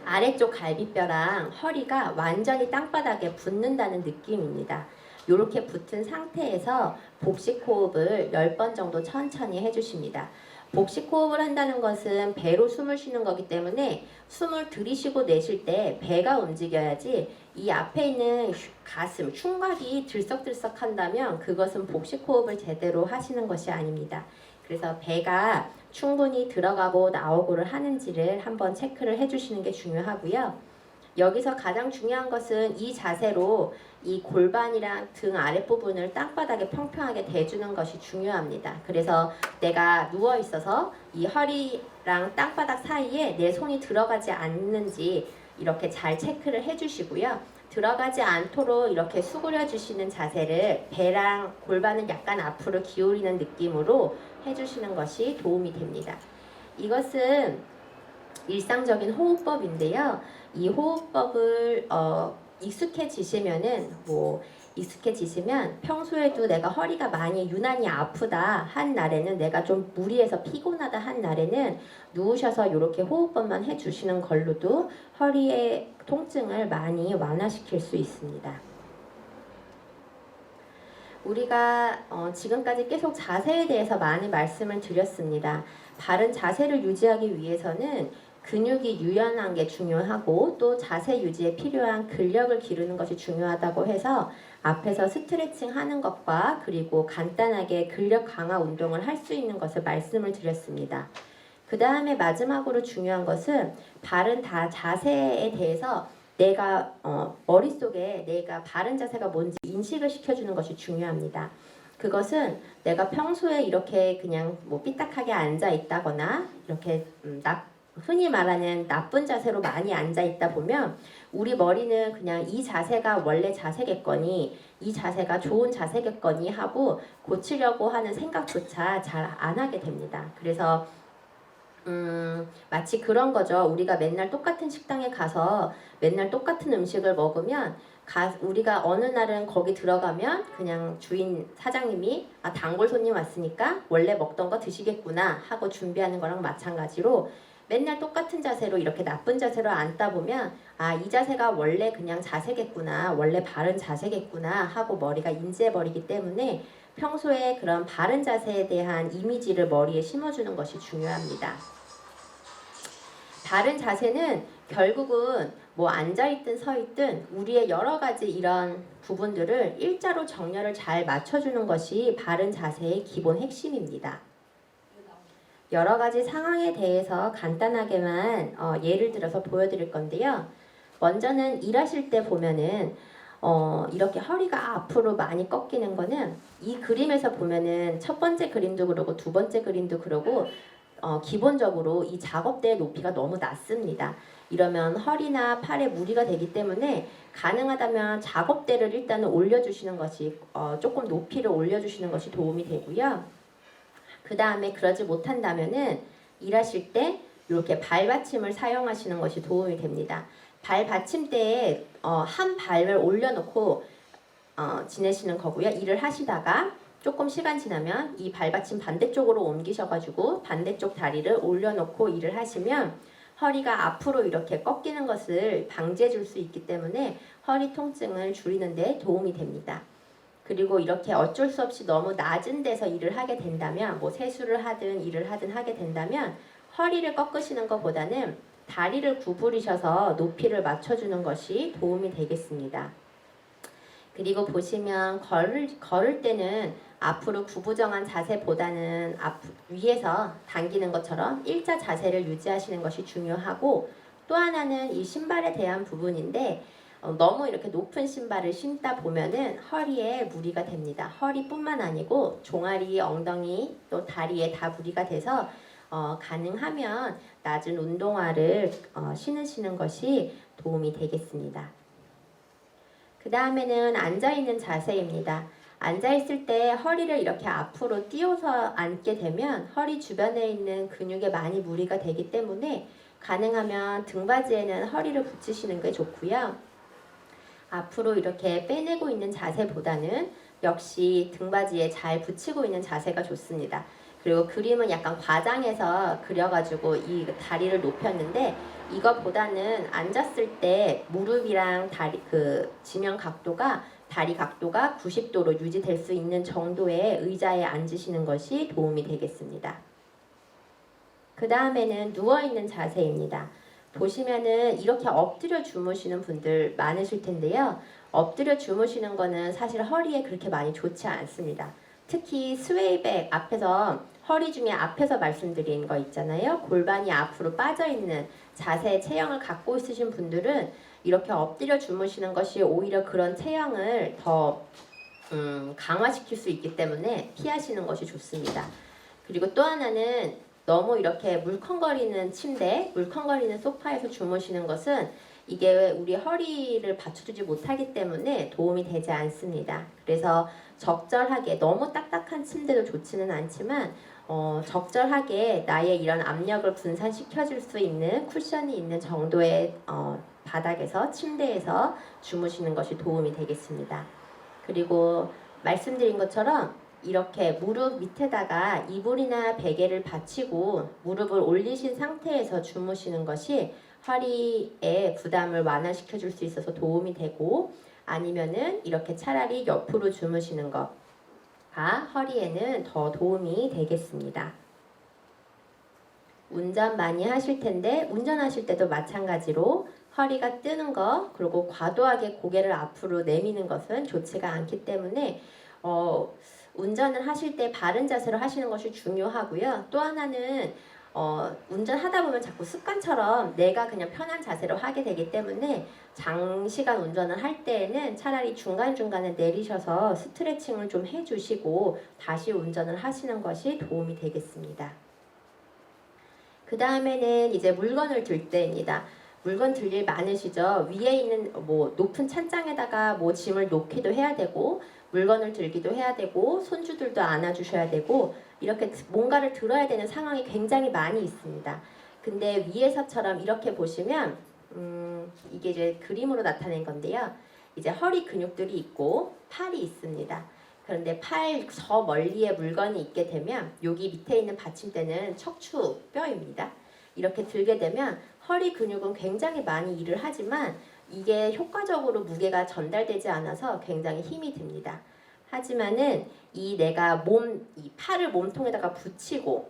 Speaker 1: 아래쪽 갈비뼈랑 허리가 완전히 땅바닥에 붙는다는 느낌입니다. 이렇게 붙은 상태에서 복식 호흡을 10번 정도 천천히 해주십니다. 복식 호흡을 한다는 것은 배로 숨을 쉬는 거기 때문에 숨을 들이쉬고 내쉴 때 배가 움직여야지 이 앞에 있는 가슴, 흉곽이 들썩들썩 한다면 그것은 복식 호흡을 제대로 하시는 것이 아닙니다. 그래서 배가 충분히 들어가고 나오고를 하는지를 한번 체크를 해주시는 게 중요하고요. 여기서 가장 중요한 것은 이 자세로 이 골반이랑 등 아랫부분을 땅바닥에 평평하게 대주는 것이 중요합니다. 그래서 내가 누워 있어서 이 허리랑 땅바닥 사이에 내 손이 들어가지 않는지 이렇게 잘 체크를 해주시고요. 들어가지 않도록 이렇게 수그려 주시는 자세를 배랑 골반은 약간 앞으로 기울이는 느낌으로 해주시는 것이 도움이 됩니다. 이것은 일상적인 호흡법인데요. 이 호흡법을 익숙해지시면 평소에도 내가 허리가 많이 유난히 아프다 한 날에는 내가 좀 무리해서 피곤하다 한 날에는 누우셔서 이렇게 호흡법만 해주시는 걸로도 허리의 통증을 많이 완화시킬 수 있습니다. 우리가 지금까지 계속 자세에 대해서 많이 말씀을 드렸습니다. 바른 자세를 유지하기 위해서는 근육이 유연한 게 중요하고 또 자세 유지에 필요한 근력을 기르는 것이 중요하다고 해서 앞에서 스트레칭 하는 것과 그리고 간단하게 근력 강화 운동을 할 수 있는 것을 말씀을 드렸습니다. 그 다음에 마지막으로 중요한 것은 바른 자세에 대해서 내가 머릿속에 내가 바른 자세가 뭔지 인식을 시켜주는 것이 중요합니다. 그것은 내가 평소에 이렇게 그냥 삐딱하게 앉아 있다거나 이렇게 흔히 말하는 나쁜 자세로 많이 앉아 있다 보면 우리 머리는 그냥 이 자세가 원래 자세겠거니 이 자세가 좋은 자세겠거니 하고 고치려고 하는 생각조차 잘 안 하게 됩니다. 그래서 마치 그런 거죠. 우리가 맨날 똑같은 식당에 가서 맨날 똑같은 음식을 먹으면 우리가 어느 날은 거기 들어가면 그냥 주인 사장님이 단골 손님 왔으니까 원래 먹던 거 드시겠구나 하고 준비하는 거랑 마찬가지로 맨날 똑같은 자세로 이렇게 나쁜 자세로 앉다 보면 이 자세가 원래 그냥 자세겠구나, 원래 바른 자세겠구나 하고 머리가 인지해버리기 때문에 평소에 그런 바른 자세에 대한 이미지를 머리에 심어주는 것이 중요합니다. 바른 자세는 결국은 뭐 앉아있든 서있든 우리의 여러 가지 이런 부분들을 일자로 정렬을 잘 맞춰주는 것이 바른 자세의 기본 핵심입니다. 여러 가지 상황에 대해서 간단하게만 예를 들어서 보여드릴 건데요. 먼저는 일하실 때 보면은 이렇게 허리가 앞으로 많이 꺾이는 거는 이 그림에서 보면은 첫 번째 그림도 그러고 두 번째 그림도 그러고 기본적으로 이 작업대의 높이가 너무 낮습니다. 이러면 허리나 팔에 무리가 되기 때문에 가능하다면 작업대를 일단은 올려주시는 것이 조금 높이를 올려주시는 것이 도움이 되고요. 그 다음에 그러지 못한다면은 일하실 때 이렇게 발받침을 사용하시는 것이 도움이 됩니다. 발 받침대에 한 발을 올려놓고 지내시는 거고요. 일을 하시다가 조금 시간 지나면 이 발받침 반대쪽으로 옮기셔가지고 반대쪽 다리를 올려놓고 일을 하시면 허리가 앞으로 이렇게 꺾이는 것을 방지해 줄 수 있기 때문에 허리 통증을 줄이는 데 도움이 됩니다. 그리고 이렇게 어쩔 수 없이 너무 낮은 데서 일을 하게 된다면 뭐 세수를 하든 일을 하든 하게 된다면 허리를 꺾으시는 것보다는 다리를 구부리셔서 높이를 맞춰주는 것이 도움이 되겠습니다. 그리고 보시면 걸을 때는 앞으로 구부정한 자세보다는 위에서 당기는 것처럼 일자 자세를 유지하시는 것이 중요하고 또 하나는 이 신발에 대한 부분인데 너무 이렇게 높은 신발을 신다 보면은 허리에 무리가 됩니다. 허리뿐만 아니고 종아리, 엉덩이, 또 다리에 다 무리가 돼서 가능하면 낮은 운동화를 신으시는 것이 도움이 되겠습니다. 그 다음에는 앉아있는 자세입니다. 앉아있을 때 허리를 이렇게 앞으로 띄워서 앉게 되면 허리 주변에 있는 근육에 많이 무리가 되기 때문에 가능하면 등받이에는 허리를 붙이시는 게 좋고요. 앞으로 이렇게 빼내고 있는 자세보다는 역시 등받이에 잘 붙이고 있는 자세가 좋습니다. 그리고 그림은 약간 과장해서 그려가지고 이 다리를 높였는데 이것보다는 앉았을 때 무릎이랑 지면 각도가 다리 각도가 90도로 유지될 수 있는 정도의 의자에 앉으시는 것이 도움이 되겠습니다. 그 다음에는 누워있는 자세입니다. 보시면은 이렇게 엎드려 주무시는 분들 많으실 텐데요. 엎드려 주무시는 거는 사실 허리에 그렇게 많이 좋지 않습니다. 특히 스웨이백 앞에서 허리 중에 앞에서 말씀드린 거 있잖아요. 골반이 앞으로 빠져있는 자세 체형을 갖고 있으신 분들은 이렇게 엎드려 주무시는 것이 오히려 그런 체형을 더 강화시킬 수 있기 때문에 피하시는 것이 좋습니다. 그리고 또 하나는 너무 이렇게 물컹거리는 침대, 물컹거리는 소파에서 주무시는 것은 이게 우리 허리를 받쳐주지 못하기 때문에 도움이 되지 않습니다. 그래서 적절하게 너무 딱딱한 침대도 좋지는 않지만 적절하게 나의 이런 압력을 분산시켜줄 수 있는 쿠션이 있는 정도의 바닥에서 침대에서 주무시는 것이 도움이 되겠습니다. 그리고 말씀드린 것처럼 이렇게 무릎 밑에다가 이불이나 베개를 받치고 무릎을 올리신 상태에서 주무시는 것이 허리의 부담을 완화시켜 줄 수 있어서 도움이 되고 아니면은 이렇게 차라리 옆으로 주무시는 것가 허리에는 더 도움이 되겠습니다. 운전 많이 하실 텐데 운전하실 때도 마찬가지로 허리가 뜨는 것 그리고 과도하게 고개를 앞으로 내미는 것은 좋지가 않기 때문에 운전을 하실 때 바른 자세로 하시는 것이 중요하고요. 또 하나는 운전하다 보면 자꾸 습관처럼 내가 그냥 편한 자세로 하게 되기 때문에 장시간 운전을 할 때에는 차라리 중간중간에 내리셔서 스트레칭을 좀 해주시고 다시 운전을 하시는 것이 도움이 되겠습니다. 그 다음에는 이제 물건을 들 때입니다. 물건 들 일 많으시죠? 위에 있는 뭐 높은 찬장에다가 뭐 짐을 놓기도 해야 되고 물건을 들기도 해야 되고 손주들도 안아주셔야 되고 이렇게 뭔가를 들어야 되는 상황이 굉장히 많이 있습니다. 근데 위에서처럼 이렇게 보시면 이게 이제 그림으로 나타낸 건데요. 이제 허리 근육들이 있고 팔이 있습니다. 그런데 팔 저 멀리에 물건이 있게 되면 여기 밑에 있는 받침대는 척추뼈입니다. 이렇게 들게 되면 허리 근육은 굉장히 많이 일을 하지만 이게 효과적으로 무게가 전달되지 않아서 굉장히 힘이 듭니다. 하지만은 내가 이 팔을 몸통에다가 붙이고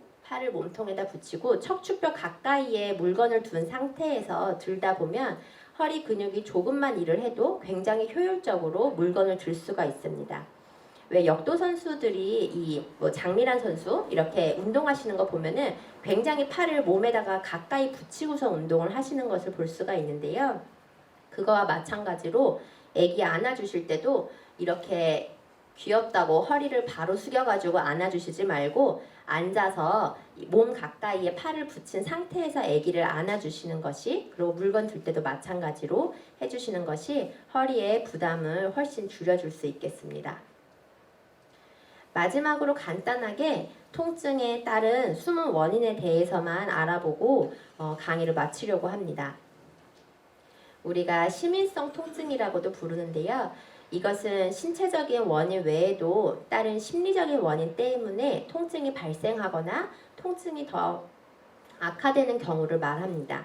Speaker 1: 척추뼈 가까이에 물건을 둔 상태에서 들다 보면 허리 근육이 조금만 일을 해도 굉장히 효율적으로 물건을 들 수가 있습니다. 왜 역도 선수들이 뭐 장미란 선수 이렇게 운동하시는 거 보면은 굉장히 팔을 몸에다가 가까이 붙이고서 운동을 하시는 것을 볼 수가 있는데요. 그거와 마찬가지로 아기 안아주실 때도 이렇게 귀엽다고 허리를 바로 숙여가지고 안아주시지 말고 앉아서 몸 가까이에 팔을 붙인 상태에서 아기를 안아주시는 것이, 그리고 물건 들 때도 마찬가지로 해주시는 것이 허리의 부담을 훨씬 줄여줄 수 있겠습니다. 마지막으로 간단하게 통증에 따른 숨은 원인에 대해서만 알아보고 강의를 마치려고 합니다. 우리가 심인성 통증이라고도 부르는데요. 이것은 신체적인 원인 외에도 다른 심리적인 원인 때문에 통증이 발생하거나 통증이 더 악화되는 경우를 말합니다.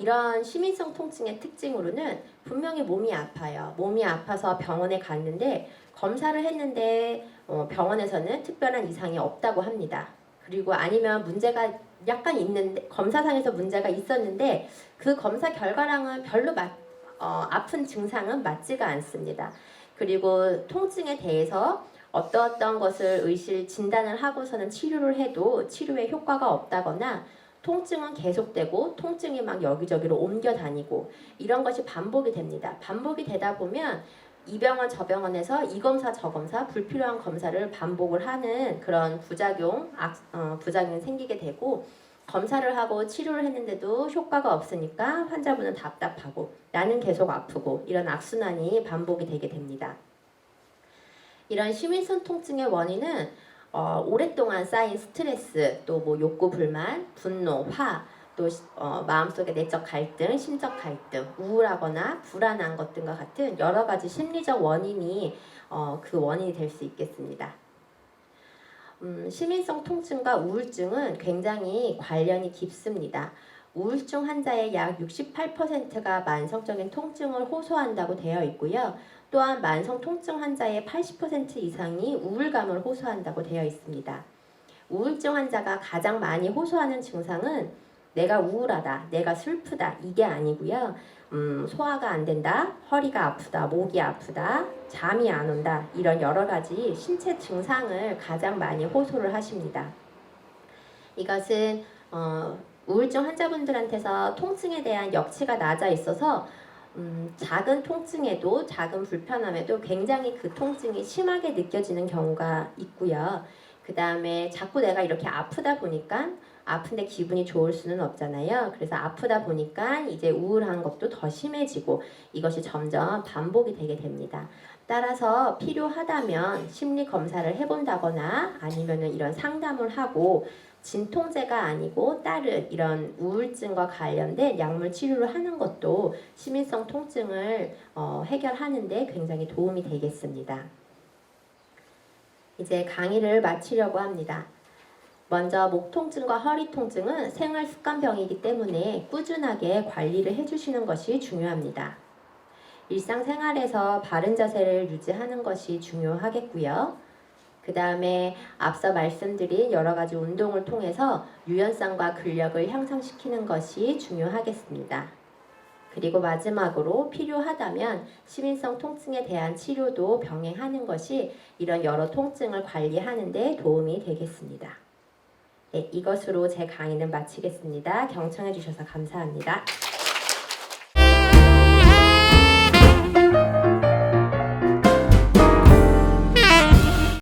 Speaker 1: 이런 심인성 통증의 특징으로는 분명히 몸이 아파요. 몸이 아파서 병원에 갔는데 검사를 했는데 병원에서는 특별한 이상이 없다고 합니다. 그리고 아니면 문제가 약간 있는데 검사상에서 문제가 있었는데 그 검사 결과랑은 별로 아픈 증상은 맞지가 않습니다. 그리고 통증에 대해서 어떤 것을 진단을 하고서는 치료를 해도 치료에 효과가 없다거나 통증은 계속되고 통증이 막 여기저기로 옮겨 다니고 이런 것이 반복이 됩니다. 반복이 되다 보면 이 병원 저 병원에서 이 검사 저 검사 불필요한 검사를 반복을 하는 그런 부작용이 생기게 되고, 검사를 하고 치료를 했는데도 효과가 없으니까 환자분은 답답하고 나는 계속 아프고 이런 악순환이 반복이 되게 됩니다. 이런 심인성 통증의 원인은 오랫동안 쌓인 스트레스, 또 뭐 욕구 불만, 분노, 화, 또 마음속의 내적 갈등, 심적 갈등, 우울하거나 불안한 것 등과 같은 여러 가지 심리적 원인이 그 원인이 될 수 있겠습니다. 심인성 통증과 우울증은 굉장히 관련이 깊습니다. 우울증 환자의 약 68%가 만성적인 통증을 호소한다고 되어 있고요. 또한 만성 통증 환자의 80% 이상이 우울감을 호소한다고 되어 있습니다. 우울증 환자가 가장 많이 호소하는 증상은 내가 우울하다, 내가 슬프다 이게 아니고요. 소화가 안 된다, 허리가 아프다, 목이 아프다, 잠이 안 온다 이런 여러 가지 신체 증상을 가장 많이 호소를 하십니다. 이것은 우울증 환자분들한테서 통증에 대한 역치가 낮아 있어서 작은 통증에도 작은 불편함에도 굉장히 그 통증이 심하게 느껴지는 경우가 있고요. 그 다음에 자꾸 내가 이렇게 아프다 보니까 아픈데 기분이 좋을 수는 없잖아요. 그래서 아프다 보니까 이제 우울한 것도 더 심해지고 이것이 점점 반복이 되게 됩니다. 따라서 필요하다면 심리 검사를 해본다거나 아니면은 이런 상담을 하고 진통제가 아니고 다른 이런 우울증과 관련된 약물 치료를 하는 것도 심인성 통증을 해결하는 데 굉장히 도움이 되겠습니다. 이제 강의를 마치려고 합니다. 먼저 목 통증과 허리 통증은 생활 습관병이기 때문에 꾸준하게 관리를 해주시는 것이 중요합니다. 일상생활에서 바른 자세를 유지하는 것이 중요하겠고요. 그 다음에 앞서 말씀드린 여러 가지 운동을 통해서 유연성과 근력을 향상시키는 것이 중요하겠습니다. 그리고 마지막으로 필요하다면 심인성 통증에 대한 치료도 병행하는 것이 이런 여러 통증을 관리하는 데 도움이 되겠습니다. 네, 이것으로 제 강의는 마치겠습니다. 경청해 주셔서 감사합니다.